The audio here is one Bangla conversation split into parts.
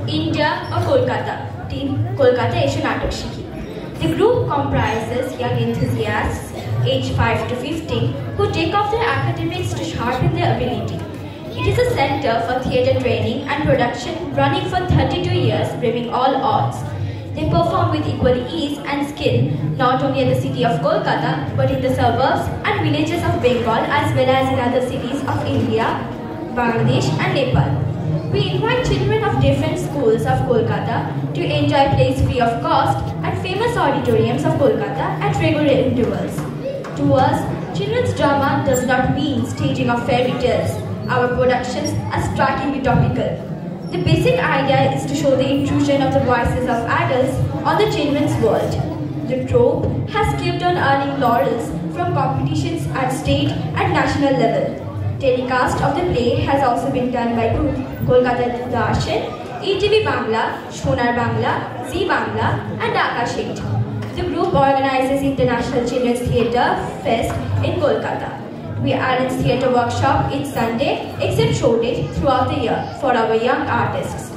India or Kolkata? Team Kolkata Esho Natok Shikhi. The group comprises young enthusiasts aged 5 to 15 who take off their academics to sharpen their ability. It is a center for theatre training and production running for 32 years, braving all odds. They perform with equal ease and skill not only in the city of Kolkata but in the suburbs and villages of Bengal as well as in other cities of India, Bangladesh and Nepal. We invite children of different schools of Kolkata to enjoy plays free of cost at famous auditoriums of Kolkata at regular intervals. To us, children's drama does not mean staging of fairy tales. Our productions are strikingly topical. The basic idea is to show the intrusion of the voices of adults on the children's world. The troupe has kept on earning laurels from competitions at state and national level. Telecast of the play has also been done by group Kolkata Darshan, ETV Bangla, Shonar Bangla, Zee Bangla and Akash 8. The group organizes International Children's Theatre Fest in Kolkata. We arrange theatre workshop each Sunday except show date throughout the year for our young artists.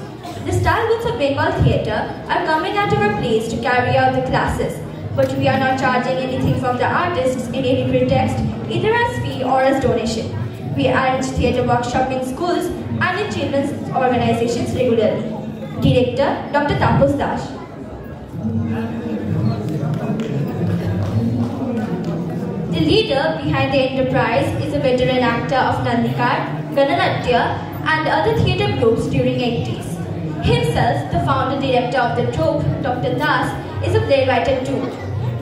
The stalwarts of Bengal theatre are coming out of our place to carry out the classes, but we are not charging anything from the artists in any pretext, either as fee or as donation. We arrange theatre workshop in schools and in children's organizations regularly. Director Dr. Tapas Das. The leader behind the enterprise is a veteran actor of Nandikar, Gananatya and other theatre groups during 80s. Himself, the founder director of the troupe, Dr. Das, is a playwright too.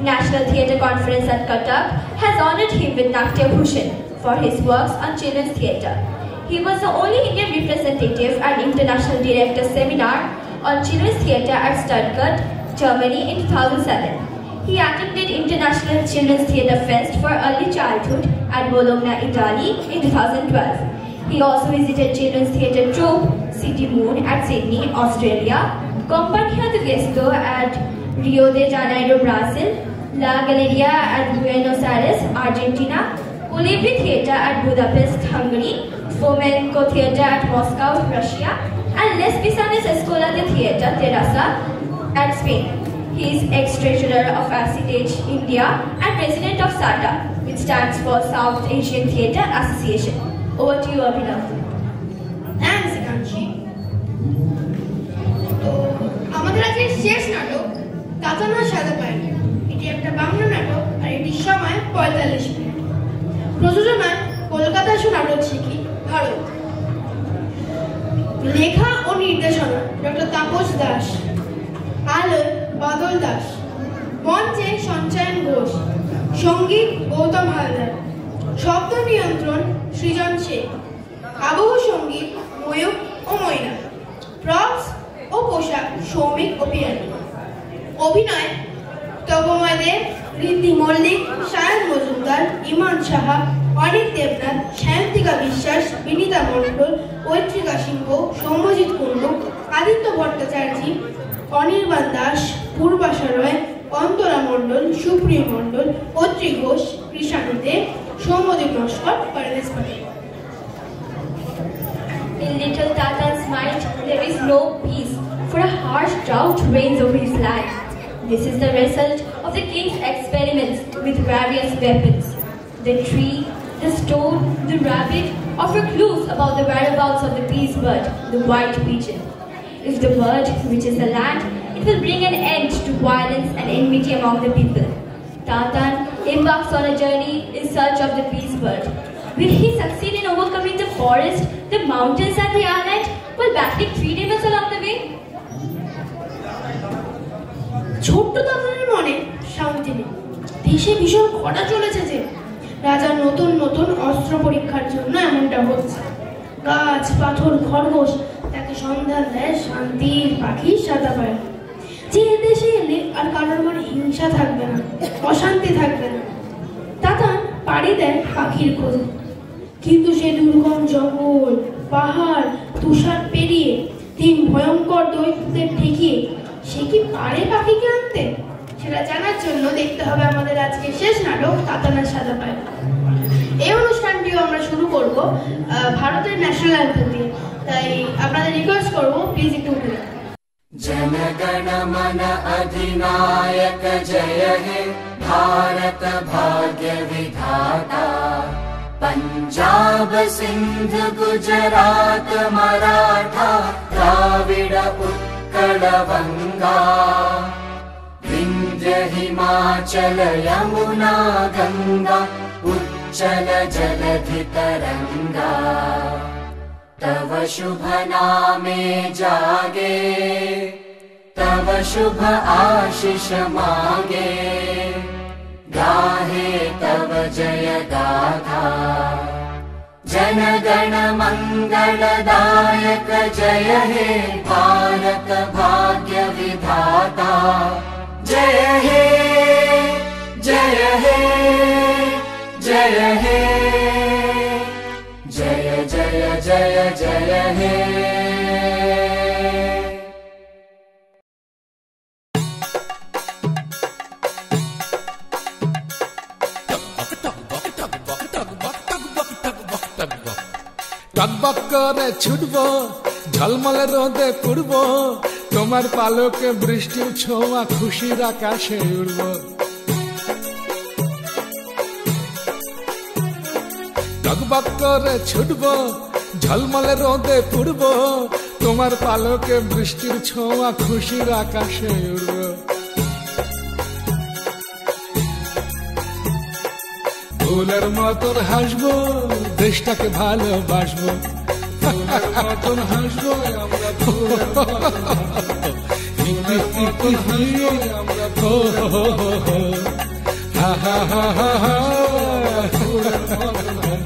National Theatre Conference at Cuttack has honoured him with Natya Bhushan for his works on children's theatre. He was the only Indian representative at International Director Seminar on Children's Theatre at Stuttgart, Germany in 2007. He attended International Children's Theatre Fest for Early Childhood at Bologna, Italy in 2012. He also visited Children's Theatre troupe City Moon at Sydney, Australia, Compañía de Gesto at Rio de Janeiro, Brazil, La Galleria at Buenos Aires, Argentina, Colibri Theatre at Budapest, Hungary, Fomenko Theatre at Moscow, Russia, and Les Pisanes Escola de Theatre Terrassa at Spain. He is ex-treasurer of Acitage India and president of SATA, which stands for South Asian Theatre Association. Over to you, Abhinav. Thanks, Akanshi. তো আমাদের আজকের শেষ নাটক তাতানা সাদা পায়নি। এটি একটা বাংলা নাটক আর এটির সময় 45 মিনিট। প্রযোজনায় কলকাতা এসো নাটক শিখি, ভারত। লেখা ও নির্দেশনা ডক্টর তাপস দাস, আলোয় বাদল দাস, মঞ্চে সঞ্চয়ন ঘোষ, সঙ্গীত গৌতম হালদার, শব্দ নিয়ন্ত্রণ সৃজন শেখ, আবহ সঙ্গীত ময়ূক ও ময়না, প্রপস ও পোশাক সৌমিক ও পিয়ানি। অভিনয় তপময় দেব, ঋদ্ধি মল্লিক, সায়ন মজুমদার, ইমান সাহা, অনিক দেবনাথ, সায়ন্তিকা বিশ্বাস, বিনীতা মণ্ডল, ঐত্রিকা সিংহ, সৌম্যজিৎ কুণ্ডু, আদিত্য ভট্টাচার্য, অনির্বাণ দাস, পূর্বাশা রয়, অন্তরা মণ্ডল, সুপ্রিয় মণ্ডল, অত্রি ঘোষ, কৃষাণু দেব, Soumyadip Naskar, Parvez Patel. In little Tata's mind, there is no peace, for a harsh drought reigns over his life. This is the result of the king's experiments with various weapons. The tree, the stone, the rabbit offer clues about the whereabouts of the peace bird, the white pigeon. If the bird reaches the land, it will bring an end to violence and enmity among the people. Tatan embarks on a journey in search of the peace bird. Will he succeed in overcoming the forest, the mountains and the island while battling 3 demons along the way? ছোট্ট তাতানের মনে শান্তি নেই। দেশে ভীষণ খরা চলেছে যে রাজার নতুন নতুন অস্ত্র পরীক্ষার জন্য এমনটা হচ্ছে। গাছ পাথর খরগোশ তাকে সন্ধান দেয় শান্তির পাখি সাদা পায়, যে দেশে এলে আর কারোর মনে হিংসা থাকবে না, অশান্তি থাকবে না। তাতান পাড়ি দেয় পাখির খোঁজে, কিন্তু সে দুর্গম জঙ্গল পাহাড় তুষার পেরিয়ে 3 ভয়ঙ্কর দৈত্যদের ঠেকিয়ে সে কি পারে পাখিকে আনতে? সেটা জানার জন্য দেখতে হবে আমাদের আজকে শেষ নাটক তাতানা সাদা পায়রা। এই অনুষ্ঠানটিও আমরা শুরু করব ভারতের ন্যাশনাল অ্যান্থেম দিয়ে, তাই আপনাদের রিকোয়েস্ট করবো প্লিজ একটু जनगण मन अधिनायक जय हे भारत भाग्य विधाता। पंजाब सिंध गुजरात मराठा द्राविड उत्कल बंगा। विंध्य हिमाचल यमुना गंगा उच्चल जलधि तरंगा। तव शुभ नामे जागे तव शुभ आशीष मांगे। गाहे तव जय गाथा जनगण मंगलदायक जय हे भारत भाग्य विधाता। जय हे जय हे जय हे जय जय जय जय हे। टकबक करे छुटबो ঝলমলে রোদে পুড়বো তোমার পালকে বৃষ্টির ছোঁয়া খুশির আকাশে উড়বো। টকবক করে ছুটবো ঝলমলে রোদে পুড়বো তোমার পালকে বৃষ্টির ছোঁয়া খুশির আকাশে উড়বো। ফুলের মতন হাসবো দেশটাকে ভালোবাসবো। ফুলের মতন হাসবো আমরা ফুলের মতন হাসবো হা হা হা হা হা। ফুলের মতন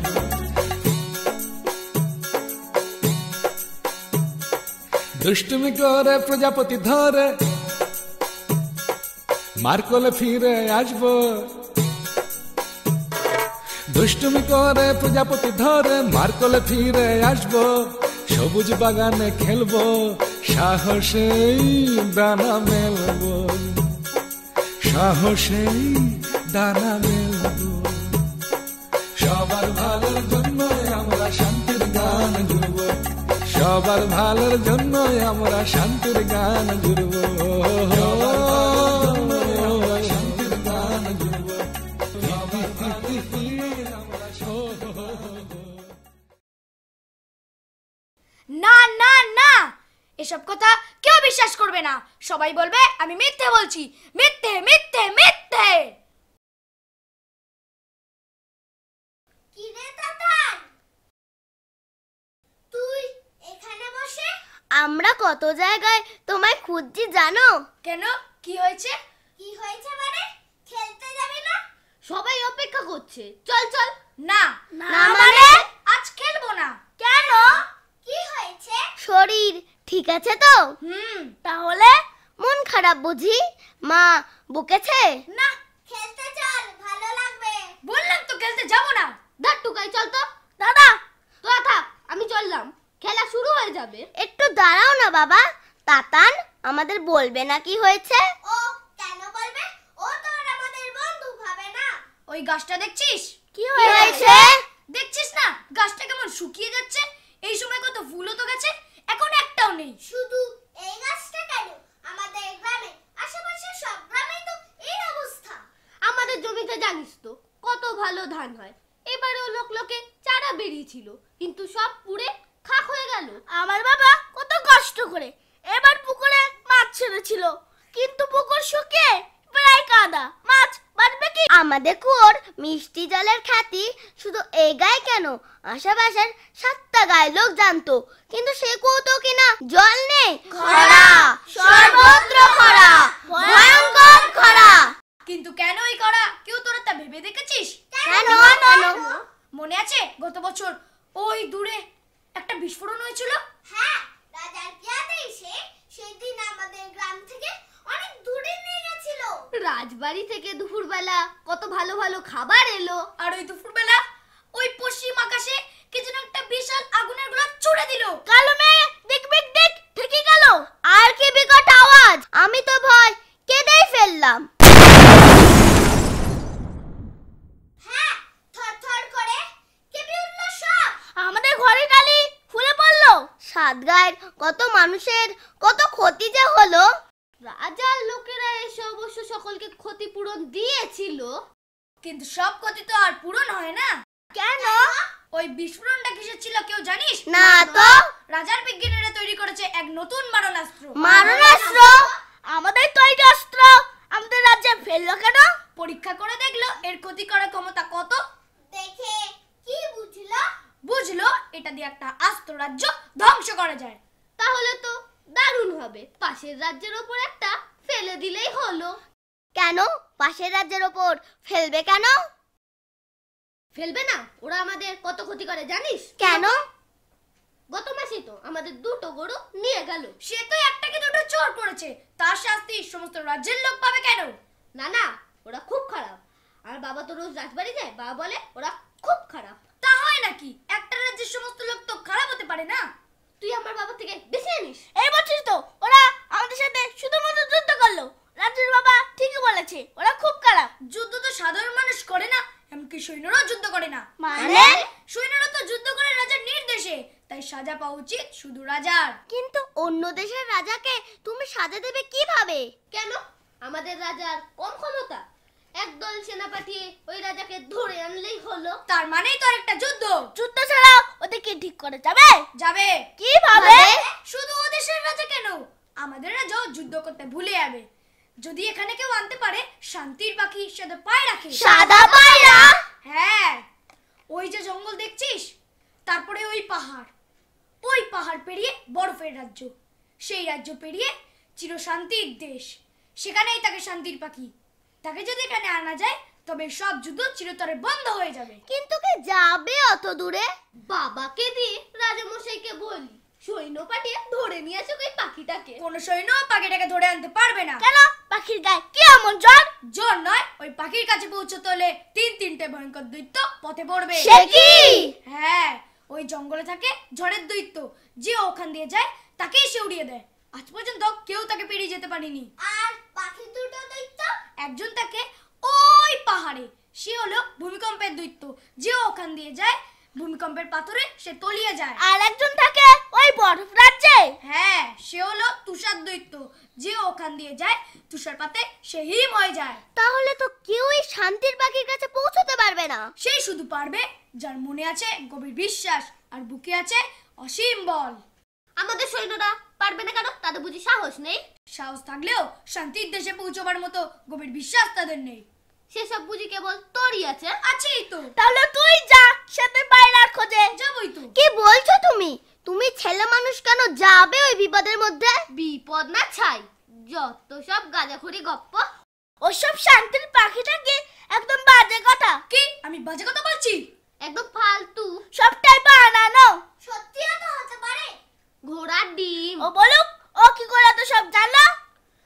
দুষ্টুমি করে প্রজাপতি ধরে মার কোলে ফিরে আসবো। দুষ্টুমি করে প্রজাপতি ধরে মার কোলে ফিরে আসবো। সবুজ বাগানে খেলবো সাহসেই ডানা মেলবো। সাহসেই ডানা মেলবো। সবার ভালোর জন্য আমরা শান্তির গান জুড়বো। সবার ভালোর জন্য আমরা শান্তির গান জুড়বো। শান্তির গান জুড়বো। না না না, এসব কথা কেউ বিশ্বাস করবে না। সবাই বলবে আমি মিথ্যে বলছি। মিথ্যে মিথ্যে মিথ্যে। কি রে তাতান, তুই এখানে বসে? আমরা কত জায়গায় তোমায় খুঁজছি জানো? কেন, কি হয়েছে? কি হয়েছে মানে? খেলতে যাবি না? সবাই অপেক্ষা করছে, চল চল। না না মানে? আজ খেলবো না। কেন, কি হয়েছে? শরীর ঠিক আছে তো? তাহলে মন খারাপ বুঝি? মা বকেছে? না, খেলতে চল, ভালো লাগবে। বললাম তো খেলতে যাবো না। দাঁড় টুকাই, চল তো। দাদা তোরা থাক, আমি চললাম, খেলা শুরু হয়ে যাবে। একটু দাঁড়াও না বাবা। তাতান আমাদের বলবে না কি হয়েছে? ও কেন বলবে? ও তো আমাদের বন্ধু ভাবে না। ওই গাছটা দেখছিস? কি হয়েছে? দেখছিস না গাছটা কেমন শুকিয়ে যাচ্ছে? এই সময় কত ফুলও তো গেছে, এখন একটাও নেই। শুধু এই গাছটা কেন, আমাদের গ্রামে আশেপাশে সব গ্রামেই তো এই অবস্থা। আমাদের জমিতে জানিস তো কত ভালো ধান হয়। এবারেও লোকে চারা বেরিয়েছিল, কিন্তু সব পুড়ে খাক হয়ে গেল। আমার বাবা কত কষ্ট করে এবার পুকুরে মাছ ছেড়েছিল, কিন্তু পুকুর শুকিয়ে প্রায় কাদা। মাছ বাঁচবে কি? আমাদের কুয়োর মিষ্টি জলের খ্যাতি শুধু এই গায়ে কেন, আশেপাশের 7টা গায়ে লোক জানতো, কিন্তু সে কুয়ো তো কিনা জল নেই। খরা, সর্বত্র খরা, ভয়ঙ্কর খরা। কিন্তু কেন এই করা, কেউ তোরা তা ভেবে দেখেছিস? কেন? মনে আছে গত বছর ওই দূরে একটা বিস্ফোরণ হয়েছিল? হ্যাঁ, রাজার পিয়াতে এসে সেদিন আমাদের গ্রাম থেকে অনেক দূরে নিয়ে গেছিল। রাজবাড়ি থেকে দুপুরবেলা কত ভালো ভালো খাবার এলো, আর ওই দুপুরবেলা ওই পশ্চিম আকাশে কি যেন একটা বিশাল আগুনের গোলা ছুড়ে দিল। কালো মেয়ে দেখ দেখ দেখ থেকে গেল। আর কি বিকট আওয়াজ, আমি তো ভয় কেঁদেই ফেললাম। হ্যাঁ, থরথর করে কেঁপে উঠল সব। আমাদের ঘরের টালি ফুলে পড়লো। সাত গায়ের কত মানুষের আমাদের কত ক্ষতি যে হলো। রাজার লোকেরা এসে অবশ্য সকলকে ক্ষতিপূরণ দিয়েছিল, কিন্তু সব ক্ষতি তো আর পূরণ হয় না। কেন? ওই বিস্ফোরণটা কিসের ছিল কেউ জানিস? না তো। রাজার বিজ্ঞানীরা তৈরি করেছে এক নতুন মারণাস্ত্র। মারণাস্ত্র? আমাদের তৈরি অস্ত্র আমাদের রাজ্যে ফেললো কেন? পরীক্ষা করে দেখলো এর ক্ষতি করার ক্ষমতা কত। দেখে কি বুঝলো? বুঝলো এটা দিয়ে একটা আস্ত রাজ্য ধ্বংস করা যায়। তাহলে তো দারুণ হবে, পাশের রাজ্যের ওপর একটা ফেলে দিলেই হলো। কেন পাশের রাজ্যের ওপর ফেলবে কেন? ফেলবে না, ওরা আমাদের কত ক্ষতি করে জানিস? কেন? গত মাসে তো আমাদের দুটো গরু নিয়ে গেল। সে তো একটা কি দুটো চোর করেছে, তার শাস্তি সমস্ত রাজ্যের লোক পাবে কেন? না না, ওরা খুব খারাপ। আর বাবা তো রোজ রাজবাড়ি যায়, বাবা বলে ওরা খুব খারাপ। তা হয় নাকি? একটা রাজ্যের সমস্ত লোক তো খারাপ হতে পারে না। তুই আমার বাবা থেকে বেশি জানিস। এই বলছিস তো ওরা আমাদের সাথে শুধুমাত্র যুদ্ধ করলো। রাজ্যের বাবা ঠিকই বলেছে, ওরা খুব খারাপ। যুদ্ধ তো সাধারণ মানুষ করে না, এমনকি সৈন্যরাও যুদ্ধ করে না। মানে? সৈন্যরা তো যুদ্ধ করে রাজার নির্দেশে, তাই সাজা পাওয়া উচিত শুধু রাজার। কিন্তু অন্য দেশের রাজাকে তুমি সাজা দেবে কিভাবে? কেন আমাদের রাজার কম ক্ষমতা? একদল সেনা পাঠিয়ে ওই রাজাকে ধরে আনলেই হলো। তার মানেই তো একটা যুদ্ধ। যুদ্ধ ছাড়া ওদেরকে ঠিক করে যাবে? যাবে। কিভাবে? শুধু ও দেশের রাজা কেন, আমাদের রাজাও যুদ্ধ করতে ভুলে যাবে। যদি এখানে কেউ আনতে পারে শান্তির পাখি সাদা পায়ে রাখে। সাদা পায়রা? হ্যাঁ, ওই যে জঙ্গল দেখছিস, তারপরে ওই পাহাড় পেরিয়ে বরফের রাজ্য, সেই রাজ্য পেরিয়ে চিরশান্তির দেশ, সেখানেই তাকে শান্তির পাখি। তাকে যদি এখানে আনা যায় তবে সব যুদ্ধ চিরতরে বন্ধ হয়ে যাবে। কিন্তু কে যাবে অত দূরে? বাবাকে দিয়ে রাজামশাইকে বলি সৈন্য পাঠিয়ে ধরে নিয়ে আসুক ওই পাখিটাকে। কোন সৈন্য পাখিটাকে ধরে আনতে পারবে না। কেন? পাখির গায়ে কি এমন জ্বর? জ্বর নয়, ওই পাখির কাছে পৌঁছতে হলে তিনটে ভয়ঙ্কর দৈত্য পথে পড়বে। সে কি? হ্যাঁ, ওই জঙ্গলে থাকে ঝড়ের দৈত্য, যে ওখান দিয়ে যায় তাকেই সে উড়িয়ে দেয়। আজ পর্যন্ত কেউ তাকে পেরিয়ে যেতে পারেনি। আর পাখি দুটো দৈত্য? একজন থাকে ওই পাহাড়ে, সে হলো ভূমিকম্পের দৈত্য, যে ওখান দিয়ে যায় ভূমিকম্পের পাথরে সে তলিয়ে যায়। আর একজন থাকে ওই বরফ রাজ্যে। হ্যাঁ, সে হলো তুষার দৈত্য, যে ওখান দিয়ে যায় তুষারপাতে সে হিম হয়ে যায়। তাহলে তো কেউই শান্তির পাখির কাছে পৌঁছতে পারবে না। সেই শুধু পারবে যার মনে আছে গভীর বিশ্বাস আর বুকে আছে অসীম বল। আমাদের সৈন্যরা পারবে না কেন? তাদের বুঝি সাহস নেই? সাহস থাকলেও শান্তির দেশে পৌঁছবার মতো গভীর বিশ্বাস তাদের নেই। সেসব বুঝি কেবল তোরই আছে। আছেই তো। তাহলে তুই যা সাথে পায়রার খোঁজে। যাবই তো। কি বলছো তুমি? তুমি ছেলে মানুষ কেন যাবে ওই বিপদের মধ্যে? বিপদ না ছাই, যত সব গাঁজাখুরি গপ্প। ওসব শান্তির পাখিটাকে একদম বাজে কথা। কি আমি বাজে কথা বলছি? একদম ফালতু, সবটাই বানানো। সত্যিও তো হতে পারে। ঘোড়ার ডিম। ও বলুক, ও কি করে তো সব জানলো?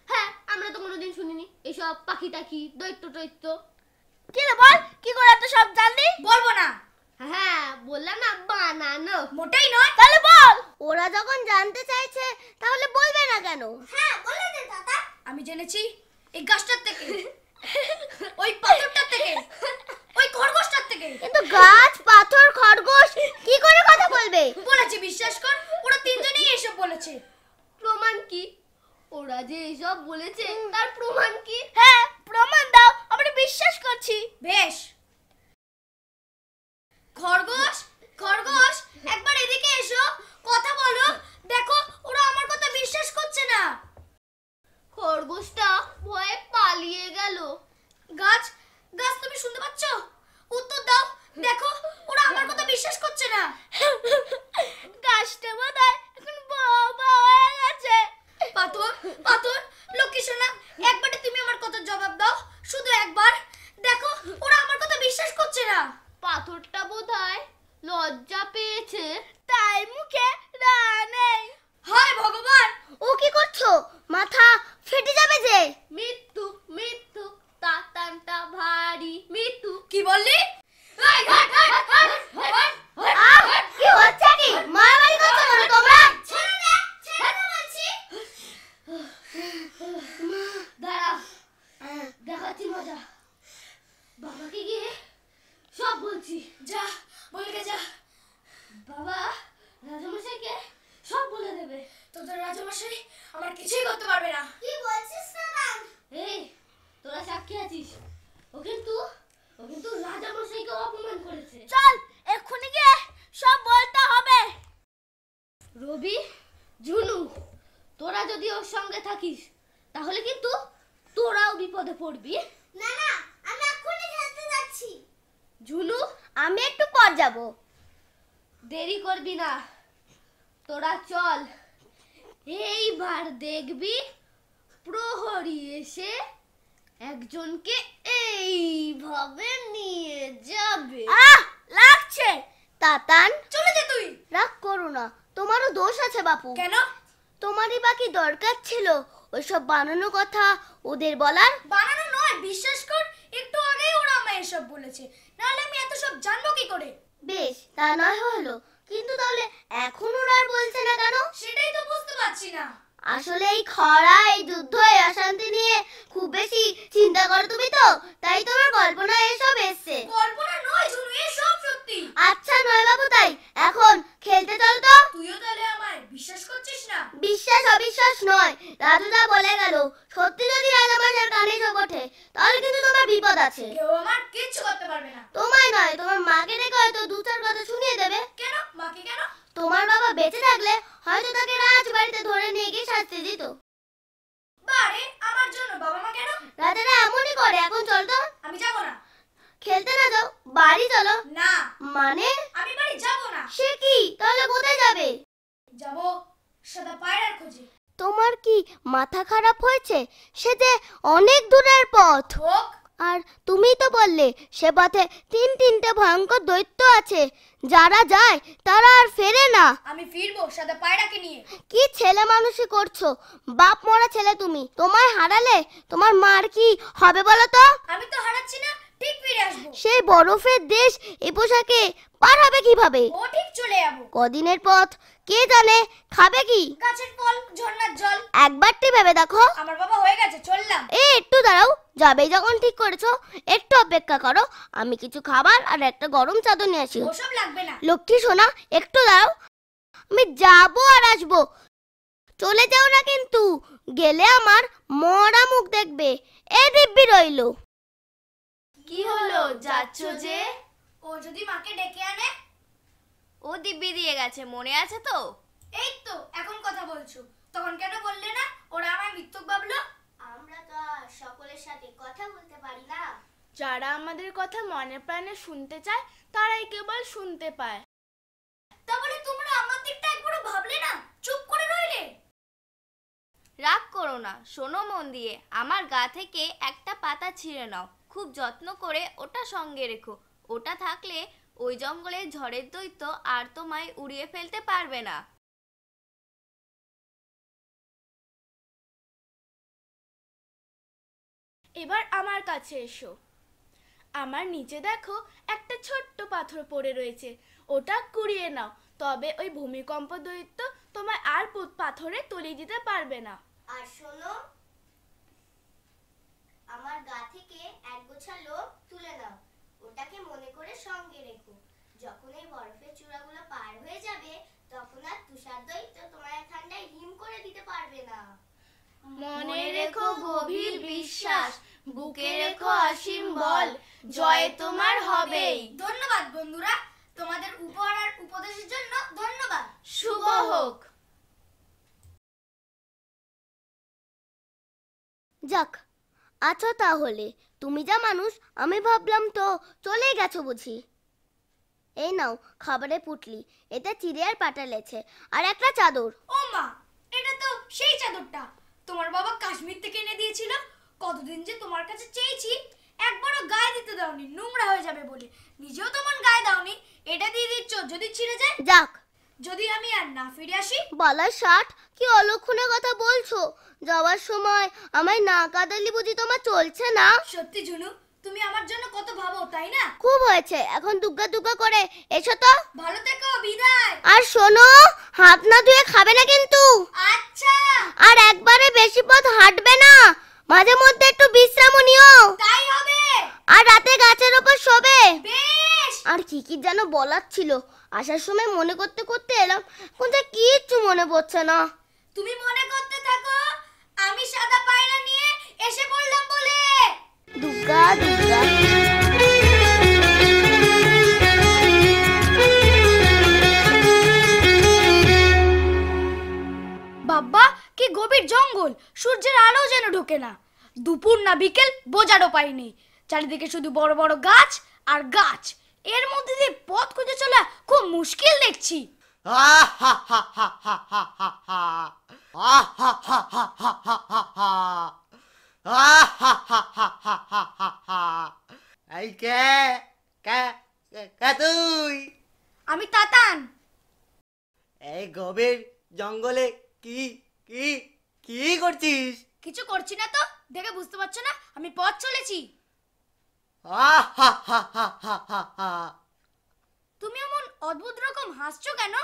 হ্যাঁ, আমরা তো কোনোদিন শুনিনি এসব পাখি টাকি দৈত্য টৈত্য। কি রে বল, কি করে তো সব জানলি? বলবো না। হ্যাঁ, বললাম না বানানো। মোটেই নয়। তাহলে বল। ওরা যখন জানতে চাইছে তাহলে বলবে না কেন? হ্যাঁ, বলে দে দাদা। আমি জেনেছি এই গাছটার থেকে, ওই পাথরটার থেকে, ওই খরগোশটার থেকে। কিন্তু গাছ, পাথর, খরগোশ কি করে কথা বলবে? বলেছি বিশ্বাস কর, ওরা তিনজনেই এসব বলেছে। প্রমাণ কি? ওরা যে এসব বলেছে তার প্রমাণ কি? হ্যাঁ, প্রমাণ দাও, আমরা বিশ্বাস করছি। বেশ। খরগোশ, খরগোশ, একবার এদিকে এসো, কথা বলো। দেখো ওরা আমার কথা বিশ্বাস করছে না। খরগোশটা ভয়ে পালিয়ে গেল। গাছ, গাছ তুমি শুনতে পাচ্ছ? উত্তর দাও। দেখো ওরা আমার কথা বিশ্বাস করছে না। গাছটা বোধহয় এখন বাবা হয়ে গেছে। পাথর, পাথর, লক্ষ্মী সোনা, একবারে তুমি আমার কথার জবাব দাও, শুধু একবার। দেখো ওরা আমার কথা বিশ্বাস করছে না। পাথরটা বোধহয় লজ্জা পেয়েছে, তাই মুখে রা নেই। হায় ভগবান, আমার কিছুই করতে পারবে না। কি বলছিস নাদান? এই তোরা সাক্ষী আছিস, ও কিন্তু রাজা মশাইকে অপমান করেছে। চল এক্ষুনি গিয়ে সব বলতে হবে। রবি, ঝুনু, তোরা যদি ওর সঙ্গে থাকিস তাহলে কিন্তু তোরাও বিপদে পড়বি। না না, আমি এক্ষুনি খেলতে যাচ্ছি। ঝুনু, আমি একটু পর যাব। দেরি করবি না, তোরা চল। এইবার দেখবি প্রহরী এসে একজনকে এইভাবে নিয়ে যাবে। লাগছে তাতান। চলে যা তুই। রাগ করো না, তোমারও দোষ আছে বাপু। কেন? তোমারই বাকি দরকার ছিল ওইসব বানানো কথা ওদের বলার? বানানো নয়, বিশ্বাস কর, একটু আগেই ওরা আমায় এসব বলেছে, নাহলে আমি এত সব জানবো কি করে? বেশ, তা নয় হলো, কিন্তু তাহলে এখন ওরা আর বলছে না কেন? সেটাই তো বুঝতে পারছি না। আসলে এই খরা, এই যুদ্ধ, এই অশান্তি নিয়ে খুব বেশি চিন্তা করো তুমি তো, তাই তোমার কল্পনা এসব এসছে। কল্পনা নয় ঝুনু, এসব সত্যি। আচ্ছা নয় বাবু, তাই এখন খেলতে চল তো। তুইও তাহলে আমায় বিশ্বাস করছিস না? বিশ্বাস অবিশ্বাস নয়, রাজুদা বলে গেল, সত্যি যদি রাজামশাইয়ের কানে এসব ওঠে তাহলে কিন্তু তোমার বিপদ আছে। কেউ আমার কিচ্ছু করতে পারবে না। তোমায় নয়, তোমার মাকে ডেকে হয়তো দু চার কথা শুনিয়ে দেবে। কেন? মাকে কেন? তোমার বাবা বেঁচে থাকলে হয়তো তাকে রাজবাড়িতে ধরে নিয়ে গিয়ে শাস্তি দিত। বারে, আমার জন্য বাবা মা কেন? রাজারা এমনই করে। এখন চল তো। আমি যাব না। খেলতে না যাও, বাড়ি চলো। না। মানে? আমি বাড়ি যাব না। সে কি, তাহলে কোথায় যাবে? যাব সাদা পায়রার খোঁজে। তোমার কি মাথা খারাপ হয়েছে? সে যে অনেক দূরের পথ। হোক। আর তুমি তো বললে সে পথে তিনটে ভয়ঙ্কর দৈত্য আছে, যারা যায় তারা আর ফেরে না। আমি ফিরবো সাদা পায়রাকে নিয়ে। কি ছেলে মানুষই করছো, বাপ মরা ছেলে তুমি। তোমায় হারালে তোমার মার কি হবে বলো তো? আমি তো হারাচ্ছি না, ঠিক ফিরে আসবো। সেই বরফের দেশ এ পোশাকে পার হবে কিভাবে? ও ঠিক চলে যাবো। কদিনের পথ কে জানে, খাবে কি? গাছের ফল, ঝর্ণার জল। একবারটি ভেবে দেখো। আমার বাবা হয়ে গেছে, চললাম। একটু দাঁড়াও, যাবে যখন ঠিক করেছো একটু অপেক্ষা করো, আমি কিছু খাবার আর একটা গরম চাদর নিয়ে আসি। ওসব লাগবে না। লক্ষ্মী সোনা, একটু দাঁড়াও, আমি যাবো আর আসবো। চলে যাও না কিন্তু, গেলে আমার মরা মুখ দেখবে। এ দিব্যি রইলো। কি হলো, যাচ্ছ যে? ও যদি মাকে ডেকে আনে? ও দিব্যি দিয়ে গেছে, মনে আছে তো? এই তো এখন কথা বলছো, তখন কেন বললে না? ওরা আমায় মিথ্যুক ভাবলো। আমরা তো আর সকলের সাথে কথা বলতে পারি না। যারা আমাদের কথা মনে প্রাণে শুনতে চায় তারাই কেবল শুনতে পায়। তাহলে তোমরা আমার দিকটা একবারও ভাবলে না, চুপ করে রইলে। রাগ করো না, শোনো মন দিয়ে, আমার গা থেকে একটা পাতা ছিঁড়ে নাও, খুব যত্ন করে ওটা সঙ্গে রেখো। ওটা থাকলে ওই জঙ্গলে ঝড়ের দৈত্য আর তোমায় উড়িয়ে ফেলতে পারবে না। এবার আমার কাছে এসো। আমার নিচে দেখো একটা ছোট্ট পাথর পড়ে রয়েছে, ওটা কুড়িয়ে নাও, তবে ওই ভূমিকম্প দৈত্য তোমায় আর পাথরে তলিয়ে দিতে পারবে না। আর শোনো, আমার গা থেকে এক গোছা লোম তুলে নাও, ওটাকে মনে করে সঙ্গে রেখো। যখন এই বরফের চূড়াগুলো পার হয়ে যাবে তখন আর তুষার দৈত্য তোমায় ঠান্ডায় হিম করে দিতে পারবে না। মনে রেখো গভীর বিশ্বাস, বুকে রেখো অসীম বল, জয় তোমার হবেই। ধন্যবাদ বন্ধুরা, তোমাদের উপহার আর উপদেশের জন্য ধন্যবাদ। শুভ হোক। যাক, আছো তাহলে। তুমি যা মানুষ, আমি ভাবলাম তো চলেই গেছো বুঝি। এই নাও খাবারের পুটলি, এতে চিড়ে আর পাটা লেছে আর একটা চাদর। ও মা, এটা তো সেই চাদরটা তোমার বাবা কাশ্মীর থেকে এনে দিয়েছিল। কতদিন যে তোমার কাছে চেয়েছি, একবারও গায়ে দিতে দাওনি, নোংরা হয়ে যাবে বলে। নিজেও তোমার গায়ে দাওনি, এটা দিয়ে দিচ্ছ যদি ছিঁড়ে যায়। যাক, যদি আমি আর না ফিরে আসি। বলার ষাট, কি অলক্ষণের কথা বলছো? যাওয়ার সময় আমায় না কাঁদালি বুঝি তোমার চলছে না? সত্যি ঝুনু, তুমি আমার জন্য কত ভাবো, তাই না? খুব হয়েছে, এখন দুগ্গা দুগ্গা করে এসো তো। ভালো থেকো, বিদায়। আর শোনো, হাত না ধুয়ে খাবে না কিন্তু। আচ্ছা। আর একবারে বেশি পথ হাঁটবে না, মাঝে মধ্যে একটু বিশ্রামও নিও। তাই হবে। আর রাতে গাছের ওপর শোবে। বেশ। আর কি কি যেন বলার ছিল, আসার সময় মনে করতে করতে এলাম, কোনটা কিচ্ছু মনে পড়ছে না। তুমি মনে করতে থাকো আমি সাদা পায়রা নিয়ে এসে পড়লাম বলে। দুর্গা দুর্গা বাবা কি গভীর জঙ্গল, সূর্যের আলো যেন ঢোকে না। দুপুর না বিকেল বোঝারও পাইনি, চারিদিকে শুধু বড় বড় গাছ আর গাছ। এর মধ্যে দিয়ে পথ খুঁজে চলা খুব মুশকিল দেখছি। এই কে কে কে তুই? আমি তাতান। এই গভীর জঙ্গলে কি কি কি করছিস? কিছু করছি না তো, দেখে বুঝতে পারছো না আমি পথ চলেছি। তুমি এমন অদ্ভুত রকম হাসছো কেন?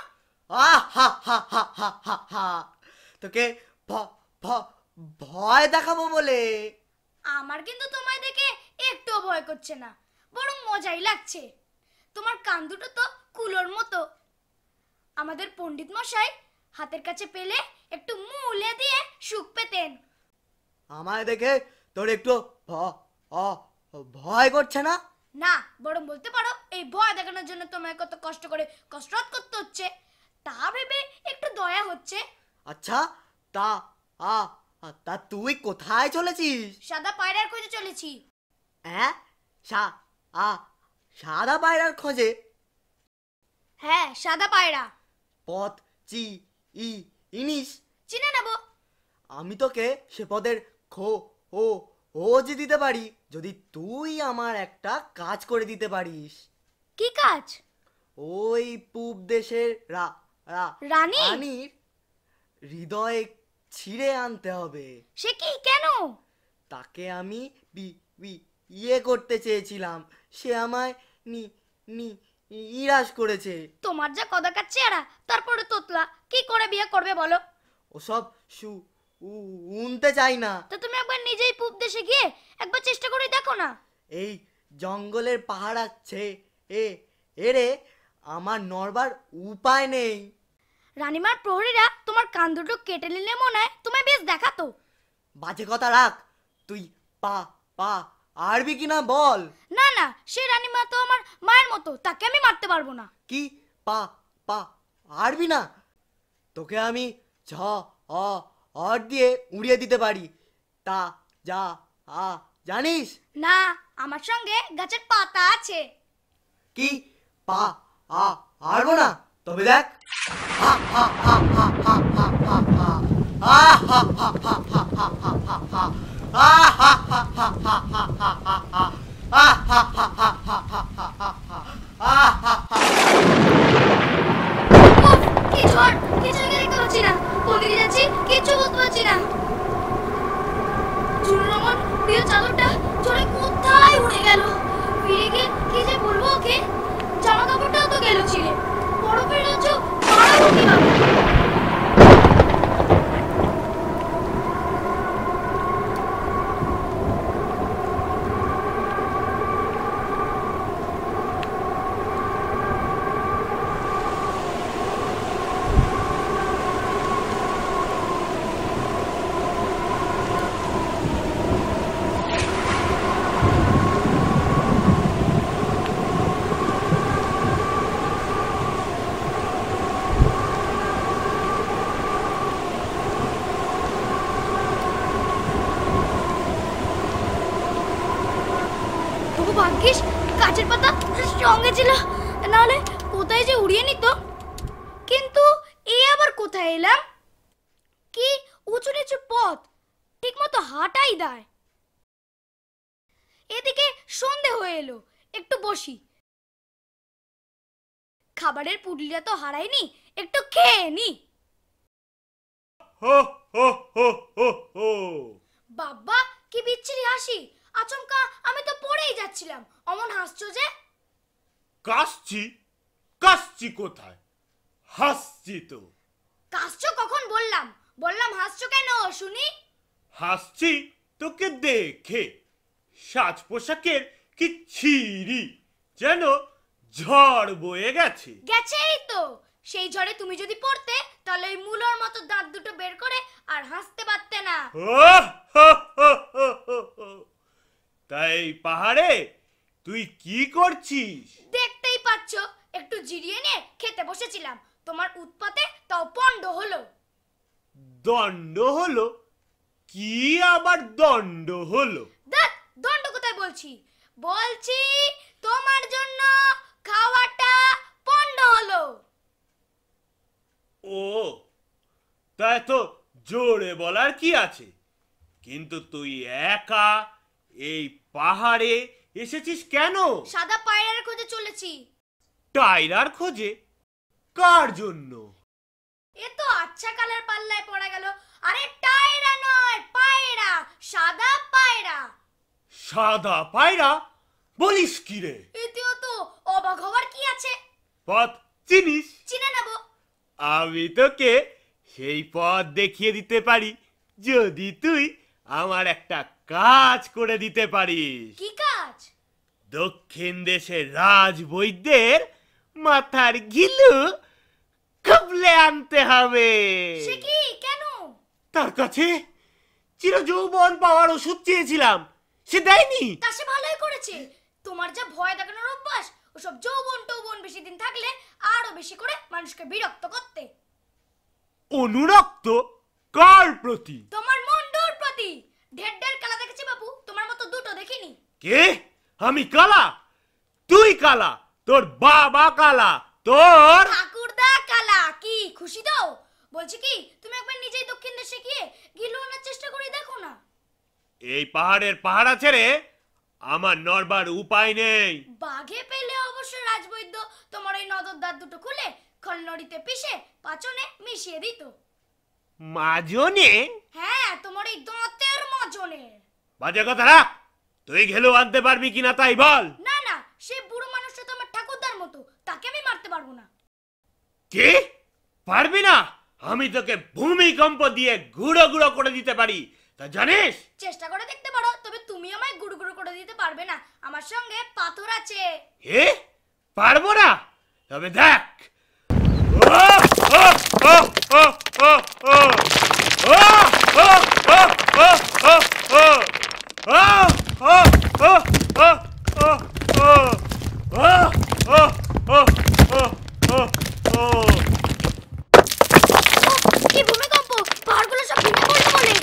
তোকে ভয় দেখাবো বলে। আমার কিন্তু তোমায় দেখে একটুও ভয় করছে না, বরং মজাই লাগছে। তোমার কান দুটো তো কুলোর মতো। আমাদের পণ্ডিত মশাই হাতের কাছে পেলে একটু মুলে দিয়ে সুখ পেতেন। আমায় দেখে তোর একটু ভয় করছে না? না, বরং বলতে পারো এই ভয় দেখানোর জন্য তোমায় কত কষ্ট করে কসরত করতে হচ্ছে, তা ভেবে একটু দয়া হচ্ছে। আচ্ছা, তা তা তুই কোথায় চলেছিস? সাদা পায়রার খোঁজে চলেছি। হ্যাঁ, সাদা পায়রার খোঁজে? হ্যাঁ, সাদা পায়রা। পথ ইনিস? চিনে নেব। আমি তোকে সে পদের খোঁজ দিতে পারি যদি তুই আমার একটা কাজ করে দিতে পারিস। কি কাজ? ওই পূব দেশের রানীর হৃদয় ছিঁড়ে আনতে হবে। সে কি, কেন? তাকে আমি ইয়ে করতে চেয়েছিলাম, সে আমায় নিরাশ করেছে। তোমার যা কদাকার চেহারা, তারপরে তোতলা, কি করে বিয়ে করবে বলো? ওসব উনতে চাই না। তো তুমি একবার নিজেই পূব দেশে গিয়ে একবার চেষ্টা করে দেখো না। এই জঙ্গলের পাহাড় আছে এরে আমার নড়বার উপায় নেই। রানীমার প্রহরীরা তোমার কান দুটো কেটে নিলে মনে হয় তোমায় বেশ দেখাতো। বাজে কথা রাখ, তুই আরবি কিনা বল। না না, সে রানীমা তো আমার মায়ের মতো, তাকে আমি মারতে পারবো না। কি আরবি না? তোকে আমি অর দিয়ে উড়িয়ে দিতে পারি, তা জানিস? না, আমার সঙ্গে গাছের পাতা আছে। কি আরবো না? তবে দেখ। কি ঝড়, কিছুই দেখতে পাচ্ছি না, কোন দিকে যাচ্ছি কিছু বুঝতে পারছি না। চুনরমন প্রিয় চাদরটা ঝড়ে কোথায় উড়ে গেল? ফিরে গিয়ে কি যে বলবো ওকে? জামা কাপড়টাও তো গেল ছিঁড়ে। বরফের রাজ্য পাড়াবো কিভাবে? ভাগ্যিস গাছের পাতা সঙ্গে ছিল, নাহলে কোথায় যে উড়িয়ে নিত। কিন্তু এই আবার কোথায় এলাম? কি উঁচু নিচু পথ, ঠিক মতো হাঁটাই দায়। এদিকে সন্ধে হয়ে এলো, একটু বসি। খাবারের পুটলিটা তো হারাইনি, একটু খেয়ে নি। বাবা কি বিচ্ছিরি হাসি! আচমকা আমি তো পড়েই যাচ্ছিলাম, অমন হাসছো যে? কাশছি কোথায়? হাসছি তো। কাশছো কখন বললাম? বললাম হাসছো কেন শুনি? হাসছি তোকে দেখে, সাজ পোশাকের কি ছিঁড়ি, যেন ঝড় বয়ে গেছে। গেছেই তো, সেই ঝড়ে তুমি যদি পড়তে তাহলে ওই মুলোর মতো দাঁত দুটো বের করে আর হাসতে পারতে না। তাই পাহাড়ে তুই কি করছিস? দেখতেই পাচ্ছ, একটু জিরিয়ে নিয়ে খেতে বসেছিলাম, তোমার উৎপাতে তাও পণ্ড হলো। দণ্ড হলো? কি আবার দণ্ড হলো? দেখ দণ্ড কোথায় বলছি, বলছি তোমার জন্য খাওয়াটা পণ্ড হলো। ও, তাই তো জোরে বলার কি আছে, কিন্তু তুই একা এই পাহাড়ে এসেছিস কেন? সাদা পায়রার খোঁজে চলেছি। টায়রার খোঁজে? কার জন্য? এ তো আচ্ছা কালার পাল্লায় পড়া গেল। আরে টায়রা নয়, পায়রা, সাদা পায়রা। সাদা পায়রা? বলিস কি রে? এতেও তো অবাক হওয়ার কি আছে? পথ চিনিস? চিনে নেব। আমি তোকে সেই পথ দেখিয়ে দিতে পারি যদি তুই আমার একটা কাজ করে দিতে পারিস। কি কাজ? দক্ষিণ দেশের রাজবৈদ্যের মাথার ঘিলু খুবলে আনতে হবে। সে কি, কেন? তার কাছে চিরযৌবন পাওয়ার ওষুধ চেয়েছিলাম, সে দেয়নি। তা সে ভালোই করেছে। তোমার যা ভয় দেখানোর অভ্যাস, ওসব যৌবন টৌবন বেশি দিন থাকলে আরো বেশি করে মানুষকে বিরক্ত করতে। অনুরক্ত কার প্রতি? তোমার মন্ডুর প্রতি। ঢের ঢের কালা দেখেছি বাবু, তোমার মতো দুটো দেখিনি। কে? আমি কালা? তুই কালা? তোর বাবা কালা? তোর ঠাকুরদা কালা? কি খুশি দাও? বলছি কি, তুমি একবার নিজেই দক্ষিণ দেশে গিয়ে গিলু আনার চেষ্টা করে দেখো না। এই পাহাড়ের পাহারা ছেড়ে আমার নড়বার উপায় নেই। বাঘে পেলে অবশ্য রাজবৈদ্য তোমার ওই নদর দাঁত দুটো খুলে খলনড়িতে পিষে পাচনে মিশিয়ে দিত। মাজনে? হ্যাঁ, তোমার এই দাঁতের মাজনে। বাজে কথা রাখ। তুই ঘেলু আনতে পারবি কিনা তাই বল। না না, সে বুড়ো মানুষটা তো আমার ঠাকুরদার মতো, তাকে আমি মারতে পারবো না। কি পারবি না? আমি তোকে ভূমিকম্প দিয়ে গুঁড়ো গুঁড়ো করে দিতে পারি, তা জানিস? চেষ্টা করে দেখতে পারো, তবে তুমি আমায় গুড়ু গুড়ু করে দিতে পারবে না। আমার সঙ্গে পাথর আছে। হে, পারবো না? তবে দেখ। কি ভূমিকম্প! পাহাড়গুলো সব ভেঙে পড়লো বলে।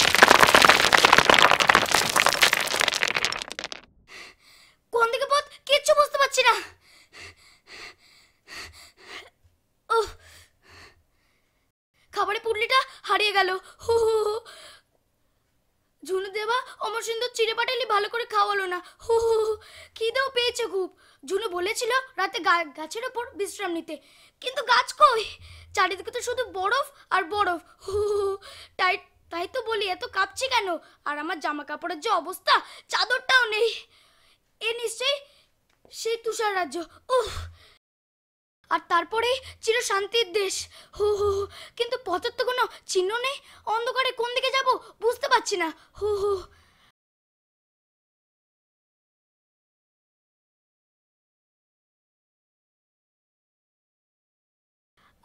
কোন দিকে পথ কিচ্ছু বুঝতে পারছি না। খাবারের পুটলিটা হারিয়ে গেল। ঝুনু দেবা অমর সুন্দর চিড়ে পাটালি ভালো করে খাওয়ালো না। খিদেও পেয়েছে খুব। ঝুনু বলেছিল রাতে গাছের ওপর বিশ্রাম নিতে, কিন্তু গাছ কই? চারিদিকে তো শুধু বরফ আর বরফ। তাই তো বলি এত কাঁপছি কেন। আর আমার জামা কাপড়ের যে অবস্থা, চাদরটাও নেই। এ নিশ্চয়ই সেই তুষার রাজ্য। আর তারপরে চির শান্তির দেশ। কিন্তু পথের তো কোনো চিহ্ন নেই। অন্ধকারে কোন দিকে যাব বুঝতে পারছি না।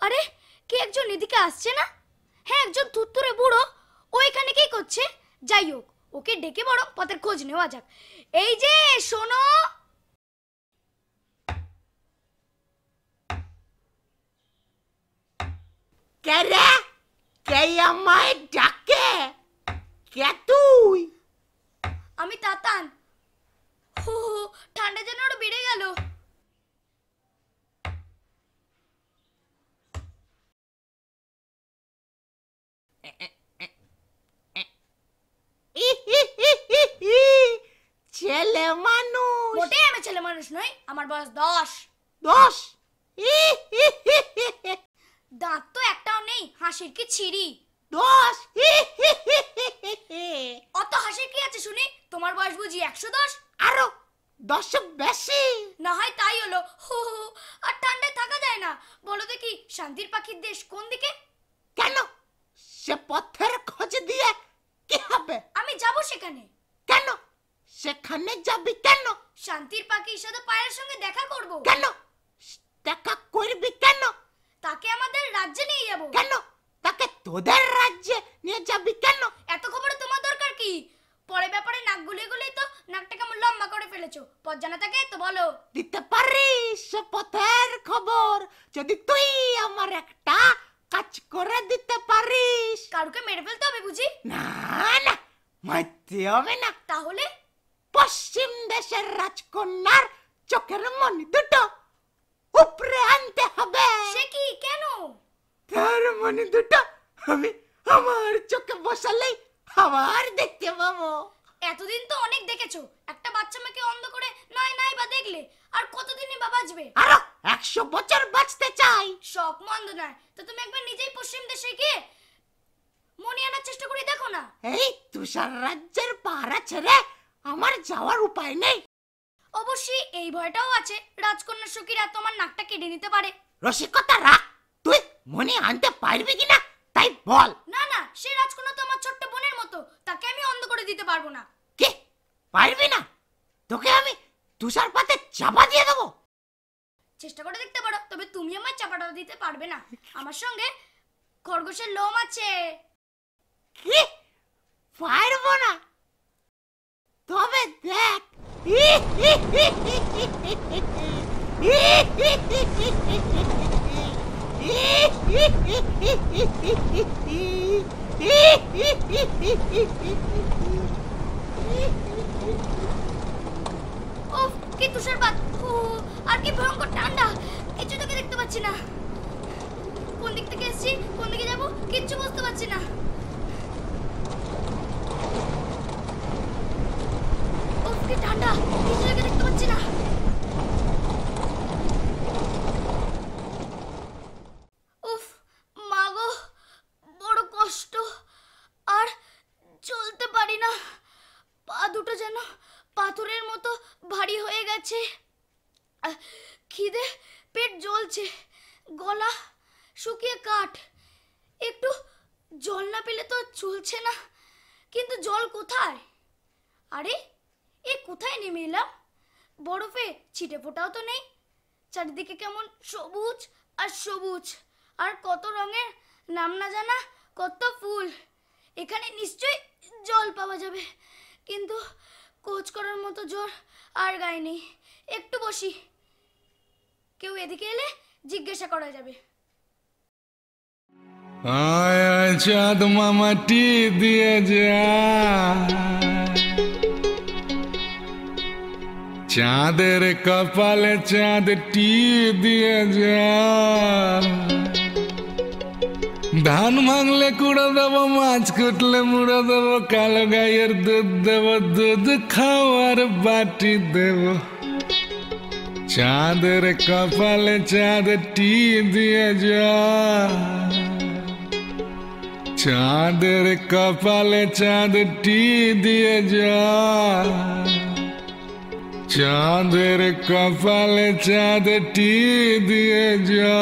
আরে, কে একজন এদিকে আসছে না? হ্যাঁ, একজন তুত্তুরে বুড়ো। ও এখানে কি করছে? যাই হোক, ওকে ডেকে বড় পথের খোঁজ নেওয়া যাক। এই যে শোনো। কে রে? কে আমায় ডাকে? কে তুই? আমি তাতান। ঠান্ডা যেন আরো বেড়ে গেল। ছেলে মানুষ? মোটেই আমি ছেলে মানুষ নই, আমার বয়স 10। 10? দাঁত তো একটাও নেই, হাসির কি ছিরি। 10? অত হাসির কি আছে শুনি? তোমার বয়স বুঝি 110? আরো 10 বেশি। না হয় তাই হলো। আর ঠান্ডায় থাকা যায় না। বলো দেখি, শান্তির পাখির দেশ কোন দিকে? কেন? সে পথের খোঁজ দিয়ে কি হবে? আমি যাব সেখানে। কেন? সেখানে যাবি কেন? শান্তির পাখির সাথে পায়ের সঙ্গে দেখা করব। কেন? দেখা করবি কেন? তাকে আমাদের রাজ্যে নিয়ে যাব। কেন? তাকে তোদের রাজ্যে নিয়ে যাবি কেন? এত খবরে তোমার দরকার কি? পরে ব্যাপারে নাক গুলিয়ে গুলিয়ে তো নাকটা কেমন লম্বা করে ফেলেছো। পথ জানা থাকে তো বলো। দিতে পারিস সে পথের খবর যদি তুই আমার একটা কাজ করে দিতে পারিস। কারুকে মেরে ফেলতে হবে বুঝি? না না, মারতে হবে না। তাহলে পশ্চিম দেশের রাজকন্যার চোখের মণি দুটো উপরে আনতে হবে। সে কি? কেন? তার মণি দুটো আমি আমার চোখে বসালেই আবার দেখতে পাবো। এতদিন তো অনেক দেখেছো, একটা বাচ্চা মেয়েকে অন্ধ করে নাই নাই বা দেখলে আর কতদিনই বা বাঁচবে? আরো 100 বছর বাঁচতে চাই। শখ মন্দ নয়, তো তুমি একবার নিজেই পশ্চিম দেশে গিয়ে মনি আনার চেষ্টা করে দেখো না। এই তুষার রাজ্যের পাহারা ছেড়ে আমার যাওয়ার উপায় নেই। অবশ্যই এই ভয়টাও আছে রাজকন্যা সখীরা তোমার নাকটা কেটে নিতে পারে। রসিকতা রাখ, তুই মনি আনতে পারবি কিনা তাই বল। না না, সে রাজকন্যা তো আমার ছোট্ট বোনের মতো, তাকে আমি অন্ধ করে দিতে পারবো না। কি পারবি না? তোকে আমি তুষার পাতে চাপা দিয়ে দেবো। চেষ্টা করে দেখতে পারো, তবে তুমি আমার চাপাটা দিতে পারবে না। আমার সঙ্গে খরগোশের লোম আছে। কি পারবো না? তবে দেখ। উফ, কি তুষারপাত! আর কি ভয়ঙ্কর ঠান্ডা! কিছু তোকে দেখতে পাচ্ছি না। কোন দিক থেকে এসেছি, কোন দিকে যাবো কিচ্ছু বুঝতে পারছি না। উফ, কি ঠান্ডা! কিছু তোকে দেখতে পাচ্ছি না। উফ, মা গো, বড় কষ্ট। আর চলতে পারি না। পা দুটো যেন পাথরের মতো ভারী হয়ে গেছে। খিদে পেট জ্বলছে, গলা শুকিয়ে কাঠ। একটু জল না পেলে তো চলছে না। কিন্তু জল কোথায়? আরে এ কোথায় নেমে এলাম? বরফে ছিটে ফোটাও তো নেই। চারিদিকে কেমন সবুজ আর সবুজ, আর কত রঙের নাম না জানা কত ফুল। এখানে নিশ্চয়ই জল পাওয়া যাবে, কিন্তু কোচ করার মতো জোর আর গায়ে নেই। একটু বসি, কেউ এদিকে এলে জিজ্ঞাসা করা যাবে। আয় আয় চাঁদ মামা টি দিয়ে যা, চাঁদের কপালে চাঁদ টি দিয়ে যা। ধান ভাঙলে কুড়ো দেবো, মাছ কুটলে মুড়ো দেবো, কালো গাইয়ের দুধ দেবো, দুধ খাওয়ার বাটি দেবো। চাঁদের কপালে চাঁদ টি দিয়ে যা, চাঁদের কপালে চাঁদ টি দিয়ে যা, চাঁদের কপালে চাঁদ টি দিয়ে যা।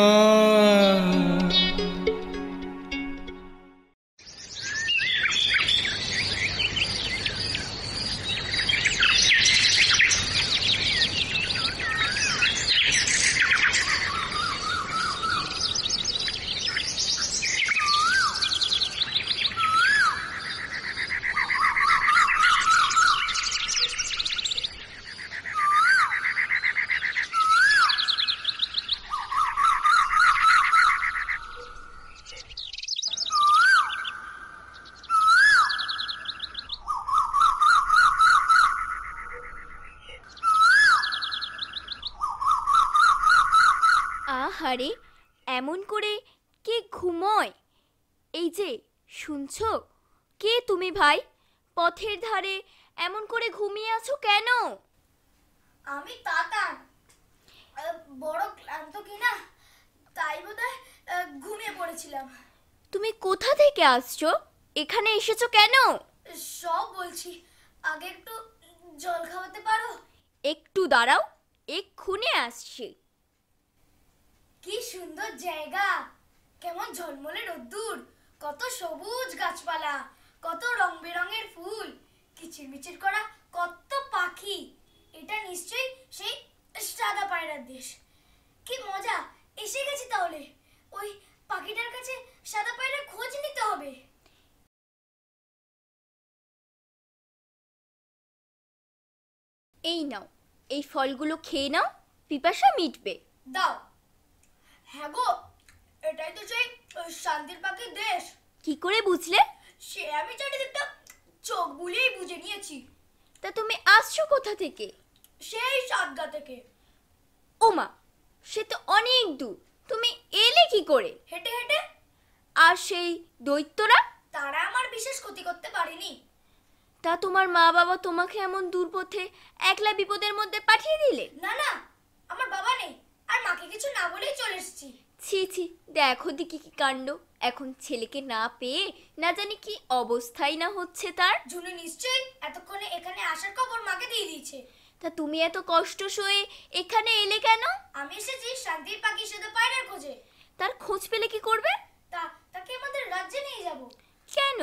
আহারে, এমন করে কে ঘুমোয়? এই যে শুনছো, কে তুমি ভাই? পথের ধারে এমন করে ঘুমিয়ে আছো কেন? আমি তাতান, বড় ক্লান্ত কিনা তাই বোধহয় ঘুমিয়ে পড়েছিলাম। তুমি কোথা থেকে আসছো? এখানে এসেছো কেন? সব বলছি, আগে একটু জল খাওয়াতে পারো? একটু দাঁড়াও, এক্ষুনি আসছি। কি সুন্দর জায়গা, কেমন ঝলমলে রোদ্দুর, কত সবুজ গাছপালা, কত রং বেরঙের ফুল, কিচিরমিচির করা কত পাখি। এটা নিশ্চয়ই সেই সাদা পায়রার দেশ। কি মজা, এসে গেছি তাহলে। ওই পাখিটার কাছে সাদা পায়রার খোঁজ নিতে হবে। এই নাও, এই ফলগুলো খেয়ে নাও, পিপাসা মিটবে। দাও। হ্যাঁ গো, এটাই তো সেই শান্তির পাখির দেশ। কি করে বুঝলে? সে আমি চারিদিকটা চোখ বুলিয়েই বুঝে নিয়েছি। তা তুমি আসছো কোথা থেকে? সেই সাতগা থেকে। ওমা, সে তো অনেক দূর, তুমি এলে কি করে? হেঁটে হেঁটে। আর সেই দৈত্যরা? তারা আমার বিশেষ ক্ষতি করতে পারেনি। তা তোমার মা বাবা তোমাকে এমন দূর পথে একলা বিপদের মধ্যে পাঠিয়ে দিলে? না না, আমার বাবা নেই, আর মাকে কিছু না বলেই চলে এসেছি। ছি ছি, দেখো দেখি কি কাণ্ড। এখন ছেলেকে না পেয়ে না জানি কি অবস্থাই না হচ্ছে তার। জুনু নিশ্চয়ই এতক্ষণে এখানে আসার খবর মাকে দিয়ে দিয়েছে। তা তুমি এত কষ্ট সয়ে এখানে এলে কেন? আমি এসেছি শান্তির পাখি সাদা পায়রার খোঁজে। তার খোঁজ পেলে কি করবে? তাকে আমাদের রাজ্যে নিয়ে যাব। কেন?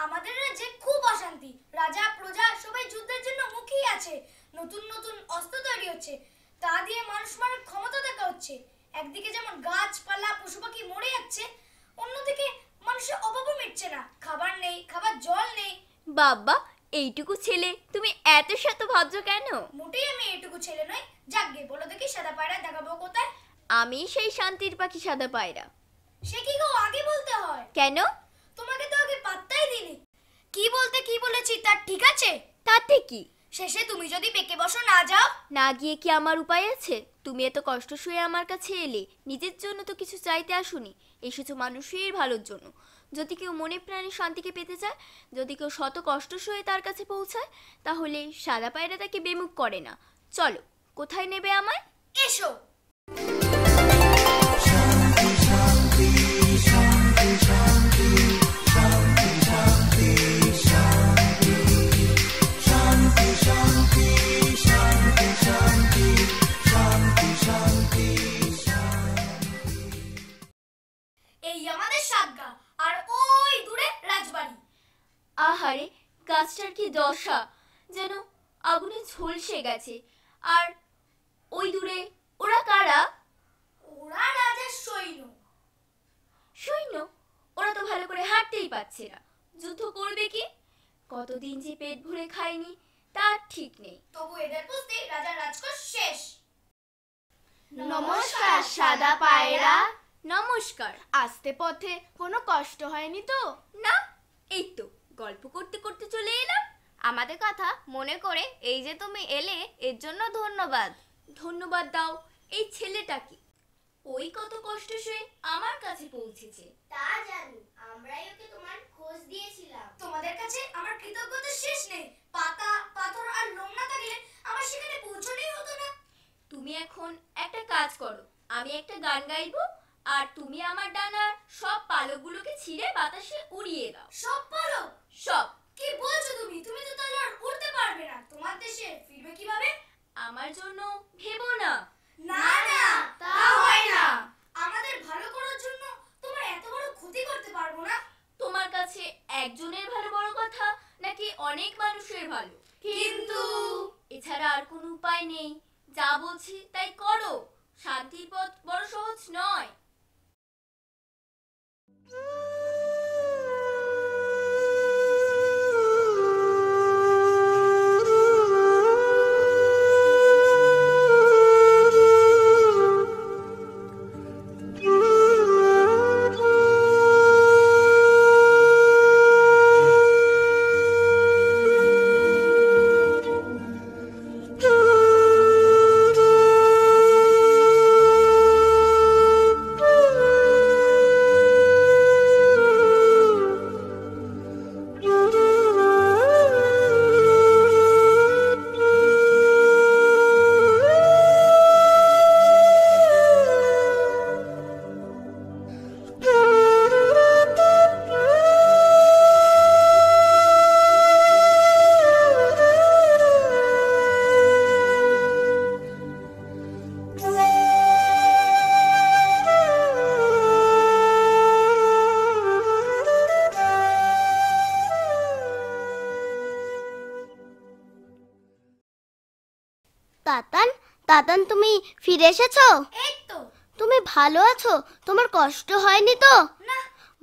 আমাদের রাজ্যে খুব অশান্তি। রাজা প্রজা সবাই যুদ্ধের জন্য মুখিয়ে আছে। নতুন নতুন অস্ত্র তৈরি হচ্ছে, তা দিয়ে মানুষ মারার ক্ষমতা দেখা হচ্ছে। একদিকে যেমন গাছপালা পশু পাখি মরে যাচ্ছে, অন্যদিকে মানুষের অভাবও মিটছে না। খাবার নেই, খাবার জল নেই। বাবা, এইটুকু ছেলে তুমি এত শত ভাবছো কেন? মোটেই আমি এইটুকু ছেলে নই। যাকগে, বলো দেখি সাদা পায়রা দেখাবো কোথায়? আমি সেই শান্তির পাখি সাদা পায়রা। সে কি গো, আগে বলতে হয়। কেন? তোমাকে তো আগে পাত্তাই দিইনি। কি বলতে কি বলেছি তার ঠিক আছে? তাতে কি? শেষে তুমি যদি বেঁকে বসো না যাও। না গিয়ে কি আমার উপায় আছে? তুমি এত কষ্ট সয়ে আমার কাছে এলে, নিজের জন্য তো কিছু চাইতে আসুনি, এসেছো মানুষের ভালোর জন্য। যদি কেউ মনে প্রাণে শান্তিকে পেতে চায়, যদি কেউ শত কষ্ট সয়ে তার কাছে পৌঁছায়, তাহলে সাদা পায়রা তাকে বেমুখ করে না। চলো, কোথায় নেবে আমায়? এসো। এই আমাদের সাতগা, আর ওই দূরে রাজবাড়ি। আহারে, গাছটার কি দশা, যেন আগুনে ঝলসে গেছে। আর ওই দূরে ওরা কারা? ওরা রাজার সৈন্য। সৈন্য? ওরা তো ভালো করে হাঁটতেই পারছে না, যুদ্ধ করবে কি? কতদিন যে পেট ভরে খায়নি তার ঠিক নেই। তবু এদের পুষতে রাজার রাজকোষ শেষ। নমস্কার সাদা পায়রা। নমস্কার। আসতে পথে কোনো কষ্ট হয়নি তো? না, এই তো গল্প করতে করতে চলে এলাম। আমাদের কথা মনে করে এই যে তুমি এলে, এর জন্য ধন্যবাদ। ধন্যবাদ দাও এই ছেলেটাকে, ওই কত কষ্ট সয়ে আমার কাছে পৌঁছেছে। তা জানি, আমরাই ওকে তোমার খোঁজ দিয়েছিলাম। তোমাদের কাছে আমার কৃতজ্ঞতা শেষ নেই। পাতা পাথর আর লোম না থাকলে আমার সেখানে পৌঁছানোই হতো না। তুমি এখন একটা কাজ করো, আমি একটা গান গাইবো, আর তুমি আমার ডানার সব পালকগুলোকে ছিঁড়ে বাতাসে উড়িয়ে দাও। সব পারো? সব। কি বলছো তুমি? তুমি তো তাহলে আর উড়তে পারবে না। তোমার দেশে ফিরবে কিভাবে? আমার জন্য ভেবো না। না না, তা হয় না। আমাদের ভালো করার জন্য তোমার এত বড় ক্ষতি করতে পারবো না। তোমার কাছে একজনের ভালো বড় কথা, নাকি অনেক মানুষের ভালো? কিন্তু এছাড়া আর কোনো উপায় নেই। যা বলছি তাই করো, শান্তির পথ বড় সহজ নয়। তাতান, তাতান তুমি ফিরে এসেছো? এই তো তুমি ভালো আছো? তোমার কষ্ট হয়নি তো? না।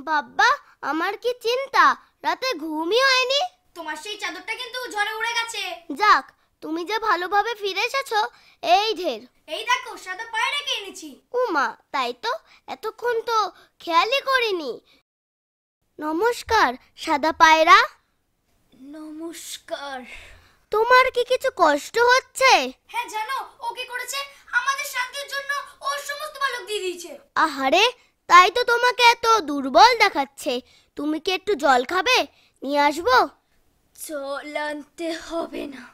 বাবা, আমার কি চিন্তা, রাতে ঘুমই হয়নি। তোমার সেই চাদরটা কিন্তু ঝড়ে উড়ে গেছে। যাক, তুমি যে ভালোভাবে ফিরে এসেছো এই ঢের। এই দেখো, সাদা পায়রাকে এনেছি। উমা, তাই তো, এতক্ষণ তো খেয়ালই করিনি। নমস্কার সাদা পায়রা। নমস্কার। তোমার কি কিছু কষ্ট হচ্ছে? হ্যাঁ, জানো ও কি করেছে? আমাদের শান্তির জন্য ওর সমস্ত বালক দিয়ে দিয়েছে। আহারে, তাই তো তোমাকে এত দুর্বল দেখাচ্ছে। তুমি কি একটু জল খাবে? নিয়ে আসবো? জল আনতে হবে না,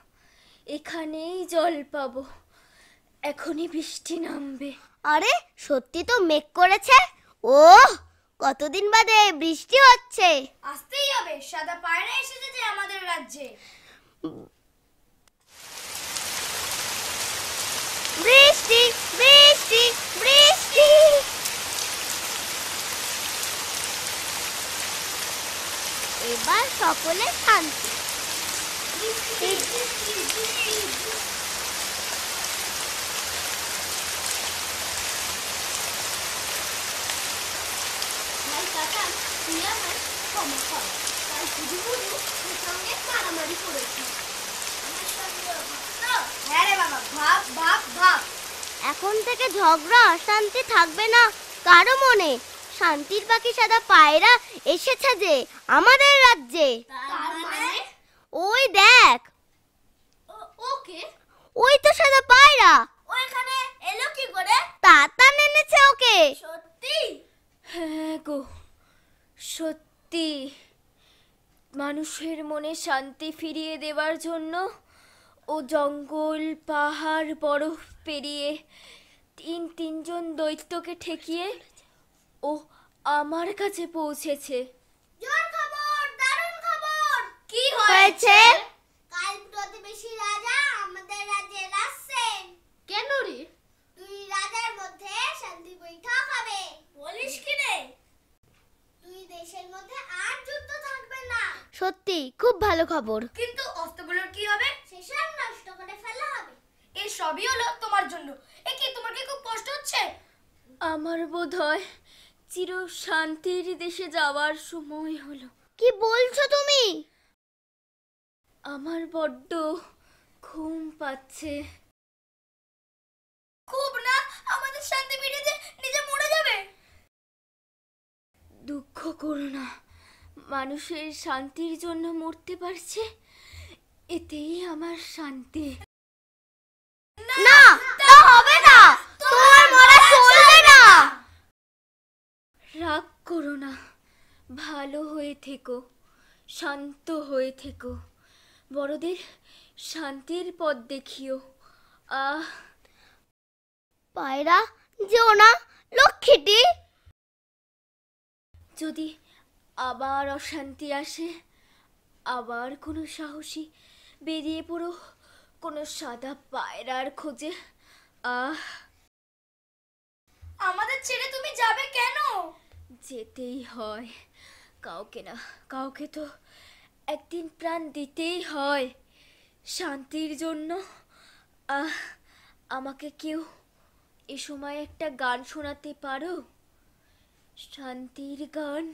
এখানেই জল পাবো। এখনই বৃষ্টি নামবে। আরে, সত্যি তো মেঘ করেছে। ওহ, কতদিন বাদে বৃষ্টি হচ্ছে। আসতেই হবে, সাদা পায়রা এসেছে যে আমাদের রাজ্যে। বৃষ্টি বৃষ্টি বৃষ্টি। এবার সকলে শান্তি। হ্যাঁ রে বাবা, ভাব ভাব ভাব। এখন থেকে ঝগড়া অশান্তি থাকবে না কারো মনে। শান্তির পাখি সাদা পায়রা এসেছে যে আমাদের রাজ্যে। তার মানে? ওই দেখ, ওকে, ওই তো সাদা পায়রা। ও এখানে এলো কি করে? তাতা এনেছে ওকে। সত্যি? হ্যাঁ গো, সত্যি। মানুষের মনে শান্তি ফিরিয়ে দেওয়ার জন্য ও জঙ্গল, পাহাড়, বরফ পেরিয়ে তিনজন দৈত্যকে ঠেকিয়ে ও আমার কাছে পৌঁছেছে। জোর খবর, দারুণ খবর। কি হয়েছে? কাল প্রতিবেশী রাজা আমাদের রাজ্যে আসছেন। কেন রে? দুই রাজার মধ্যে শান্তি বৈঠক হবে। বলিস কি রে? দুই দেশের মধ্যে আর যুদ্ধ থাকবে না। সত্যি খুব ভালো খবর। কিন্তু অস্ত্রগুলোর কি হবে? সেসব নষ্ট করে ফেলা হবে। এই সবই হলো তোমার জন্য। এ কি, তোমার কি খুব কষ্ট হচ্ছে? আমার বোধহয় চির শান্তির দেশে যাওয়ার সময় হলো। কি বলছো তুমি? আমার বড্ড ঘুম পাচ্ছে। খুব না, আমাদের শান্তি ফিরে যে নিজে মরে যাবে। দুঃখ করো না, মানুষের শান্তির জন্য মরতে পারছে, এতেই আমার শান্তি। না, তা হবে না। তোমার মরা চলবে না। রাগ করো না, ভালো হয়ে থেকো, শান্ত হয়ে থেকো, বড়দের শান্তির পথ দেখিও। পায়রা যেও না, লক্ষ্মীটি। যদি আবার অশান্তি আসে, আবার কোনো সাহসী বেরিয়ে পড়ো কোনো সাদা পায়রার খোঁজে। আমাদের ছেড়ে তুমি যাবে কেন? যেতেই হয়, কাউকে না কাউকে তো একদিন প্রাণ দিতেই হয় শান্তির জন্য। আমাকে কেউ এ সময় একটা গান শোনাতে পারো? শান্তির গান।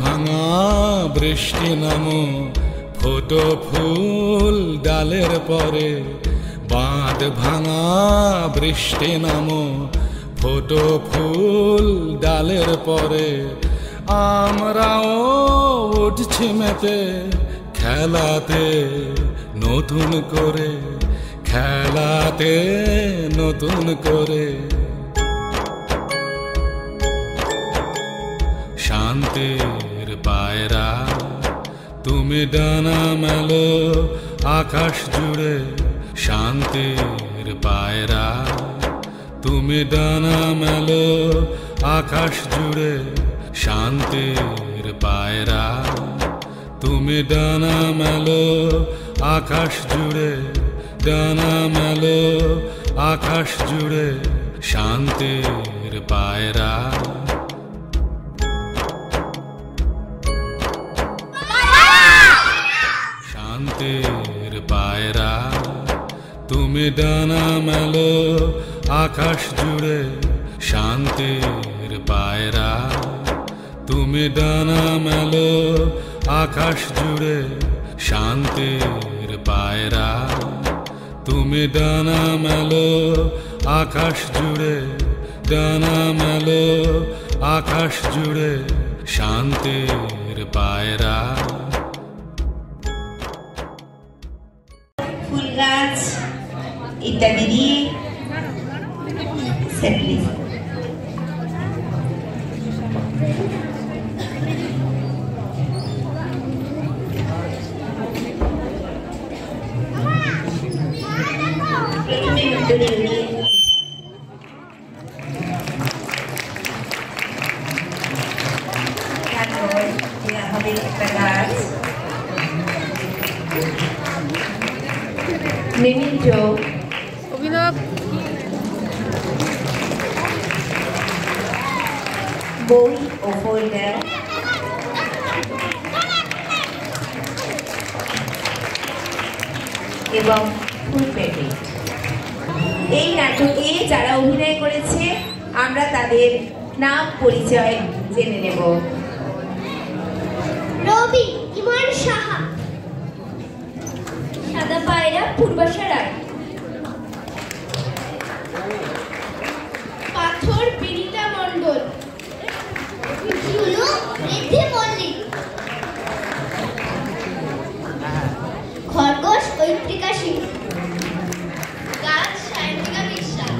ভাঙা বৃষ্টি নামো, ফোটো ফুল ডালের পরে। বাঁধ ভাঙা বৃষ্টি নামো, ফোটো ফুল ডালের পরে। আমরাও উঠছি মেতে, খেলাতে নতুন করে, খেলাতে নতুন করে। শান্তির পায়রা তুমি ডানা মেলো আকাশ জুড়ে। শান্তির পায়রা তুমি ডানা মেলো আকাশ জুড়ে। শান্তির পায়রা তুমি ডানা মেলো আকাশ জুড়ে ডানা মেলো আকাশ জুড়ে শান্তির পায়রা শান্তির পায়রা তুমি ডানা মেলো আকাশ জুড়ে শান্তির পায়রা তুমি ডানা মেলো আকাশ জুড়ে শান্তির পায়রা তুমি ডানা মেলো আকাশ জুড়ে ডানা মেলো আকাশ জুড়ে শান্তির পায়রা ফুল গাছ ইত্যাদি দিয়ে সেটলি প্রথমে উত্তরে উড়িয়ে তারপর দেওয়া হবে একটা গাছ মেমেন্টো অভিনব বই ও ফোল্ডার এবং ফুল প্যাকেট এই নাটকে যারা অভিনয় করেছে আমরা তাদের নাম পরিচয় জেনে নেব। রবি ইমন সাহা, সাদা পায়রা পূর্বাশা রায়, পাথর বিনীতা মণ্ডল, ঝুলু ঋদ্ধি মল্লিক, খরগোশ ঐত্রিকা সিং, গাছ সায়ন্তিকা বিশ্বাস,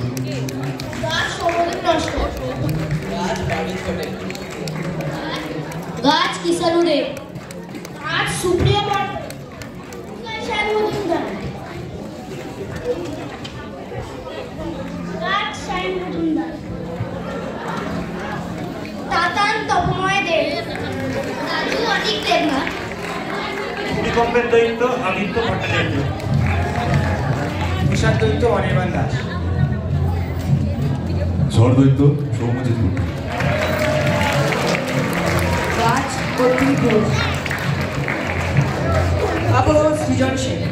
গাছ সমরেন নস্কর, গাছ কিষাণু দেব, গাছ সুপ্রিয়া মণ্ডল, শ্যাম মজুমদার, গাছ শ্যাম মজুমদার, তাতান তপময় দেব, রাজু অনিক দেবনাথ, ভূমিকম্পের দৈত্য আদিত্য ভট্টাচার্য, তুষার দৈত্য অনির্বাণ দাস, ঝড় দৈত্য সৌম্যজিৎ মুর্মু, গাছ অর্জুন ঘোষ, আবহ সৃজন সেন,